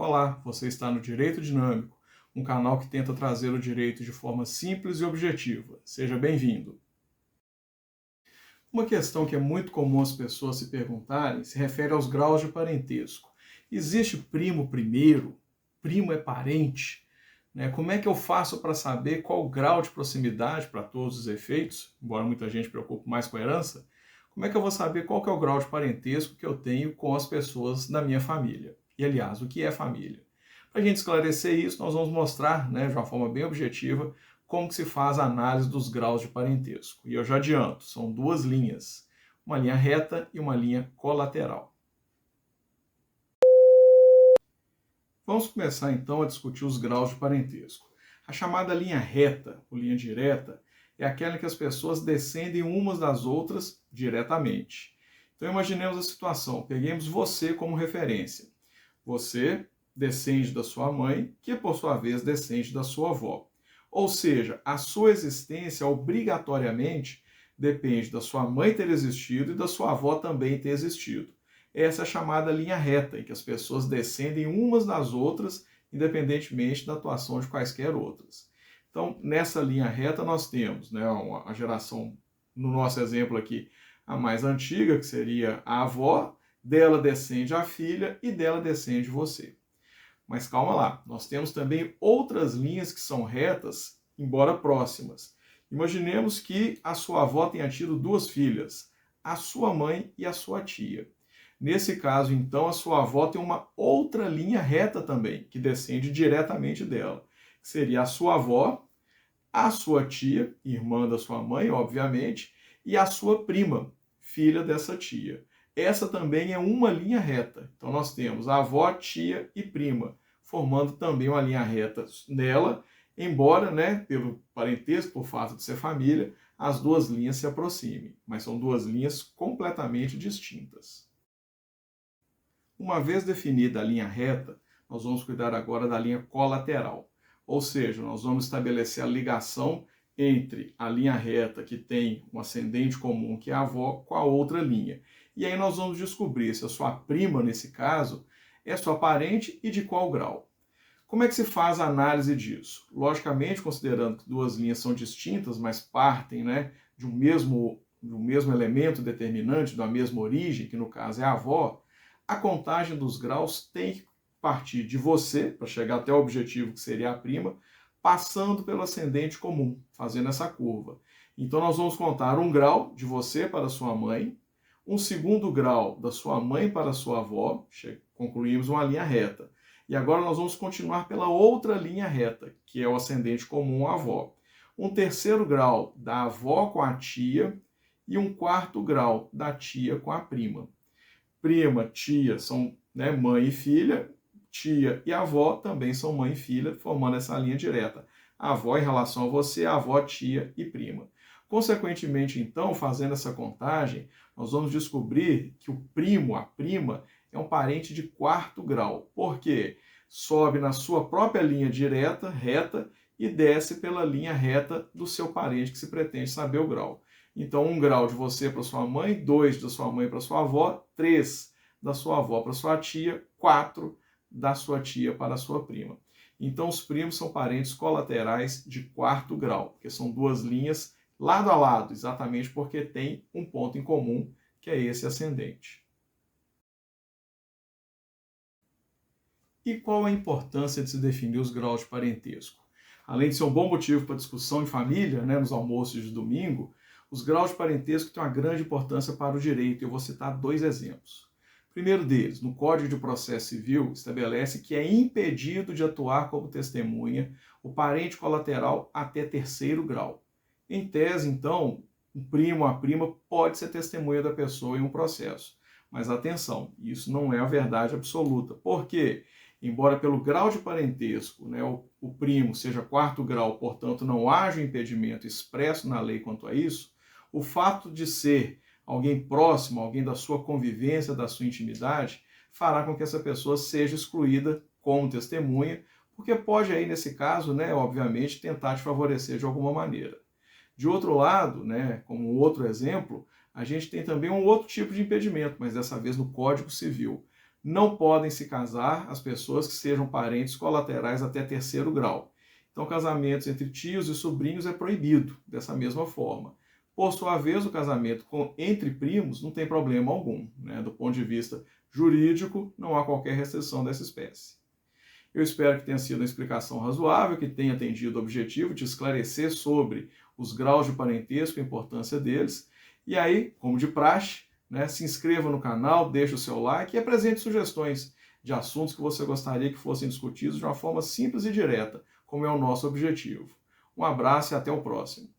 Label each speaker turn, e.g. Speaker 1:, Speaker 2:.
Speaker 1: Olá, você está no Direito Dinâmico, um canal que tenta trazer o direito de forma simples e objetiva. Seja bem-vindo. Uma questão que é muito comum as pessoas se perguntarem se refere aos graus de parentesco. Existe primo primeiro? Primo é parente? Como é que eu faço para saber qual o grau de proximidade para todos os efeitos? Embora muita gente preocupe mais com a herança, como é que eu vou saber qual que é o grau de parentesco que eu tenho com as pessoas da minha família? E, aliás, o que é família? Para a gente esclarecer isso, nós vamos mostrar, de uma forma bem objetiva, como que se faz a análise dos graus de parentesco. E eu já adianto, são duas linhas, uma linha reta e uma linha colateral. Vamos começar então a discutir os graus de parentesco. A chamada linha reta, ou linha direta, é aquela em que as pessoas descendem umas das outras diretamente. Então imaginemos a situação, peguemos você como referência. Você descende da sua mãe, que por sua vez descende da sua avó. Ou seja, a sua existência obrigatoriamente depende da sua mãe ter existido e da sua avó também ter existido. Essa é a chamada linha reta, em que as pessoas descendem umas das outras, independentemente da atuação de quaisquer outras. Então, nessa linha reta, nós temos a geração, no nosso exemplo aqui, a mais antiga, que seria a avó, dela descende a filha e dela descende você. Mas calma lá, nós temos também outras linhas que são retas, embora próximas. Imaginemos que a sua avó tenha tido duas filhas, a sua mãe e a sua tia. Nesse caso, então, a sua avó tem uma outra linha reta também, que descende diretamente dela, que seria a sua avó, a sua tia, irmã da sua mãe, obviamente, e a sua prima, filha dessa tia. Essa também é uma linha reta. Então, nós temos a avó, tia e prima, formando também uma linha reta nela, embora, pelo parentesco, por fato de ser família, as duas linhas se aproximem, mas são duas linhas completamente distintas. Uma vez definida a linha reta, nós vamos cuidar agora da linha colateral. Ou seja, nós vamos estabelecer a ligação entre a linha reta, que tem um ascendente comum, que é a avó, com a outra linha. E aí nós vamos descobrir se a sua prima, nesse caso, é sua parente e de qual grau. Como é que se faz a análise disso? Logicamente, considerando que duas linhas são distintas, mas partem de um mesmo elemento determinante, da mesma origem, que no caso é a avó, a contagem dos graus tem que partir de você, para chegar até o objetivo que seria a prima, passando pelo ascendente comum, fazendo essa curva. Então nós vamos contar um grau de você para sua mãe, um segundo grau da sua mãe para sua avó, concluímos uma linha reta. E agora nós vamos continuar pela outra linha reta, que é o ascendente comum à avó. Um terceiro grau da avó com a tia e um quarto grau da tia com a prima. Prima, tia são mãe e filha, tia e avó também são mãe e filha, formando essa linha direta. A avó em relação a você, a avó, tia e prima. Consequentemente, então, fazendo essa contagem, nós vamos descobrir que o primo, a prima, é um parente de quarto grau. Por quê? Sobe na sua própria linha direta, reta, e desce pela linha reta do seu parente que se pretende saber o grau. Então, 1 grau de você para sua mãe, 2 da sua mãe para sua avó, 3 da sua avó para sua tia, 4 da sua tia para a sua prima. Então, os primos são parentes colaterais de quarto grau, porque são duas linhas lado a lado, exatamente porque tem um ponto em comum, que é esse ascendente. E qual a importância de se definir os graus de parentesco? Além de ser um bom motivo para discussão em família, nos almoços de domingo, os graus de parentesco têm uma grande importância para o direito. Eu vou citar 2 exemplos. O primeiro deles, no Código de Processo Civil, estabelece que é impedido de atuar como testemunha o parente colateral até 3º grau. Em tese, então, o primo ou a prima pode ser testemunha da pessoa em um processo. Mas atenção, isso não é a verdade absoluta. Por quê? Embora pelo grau de parentesco, o primo seja 4º grau, portanto não haja impedimento expresso na lei quanto a isso, o fato de ser alguém próximo, alguém da sua convivência, da sua intimidade, fará com que essa pessoa seja excluída como testemunha, porque pode aí, nesse caso, obviamente, tentar te favorecer de alguma maneira. De outro lado, como um outro exemplo, a gente tem também um outro tipo de impedimento, mas dessa vez no Código Civil. Não podem se casar as pessoas que sejam parentes colaterais até terceiro grau. Então, casamentos entre tios e sobrinhos é proibido dessa mesma forma. Por sua vez, o casamento entre primos não tem problema algum, né? Do ponto de vista jurídico, não há qualquer restrição dessa espécie. Eu espero que tenha sido uma explicação razoável, que tenha atendido o objetivo de esclarecer sobre os graus de parentesco e a importância deles. E aí, como de praxe, né, se inscreva no canal, deixe o seu like e apresente sugestões de assuntos que você gostaria que fossem discutidos de uma forma simples e direta, como é o nosso objetivo. Um abraço e até o próximo.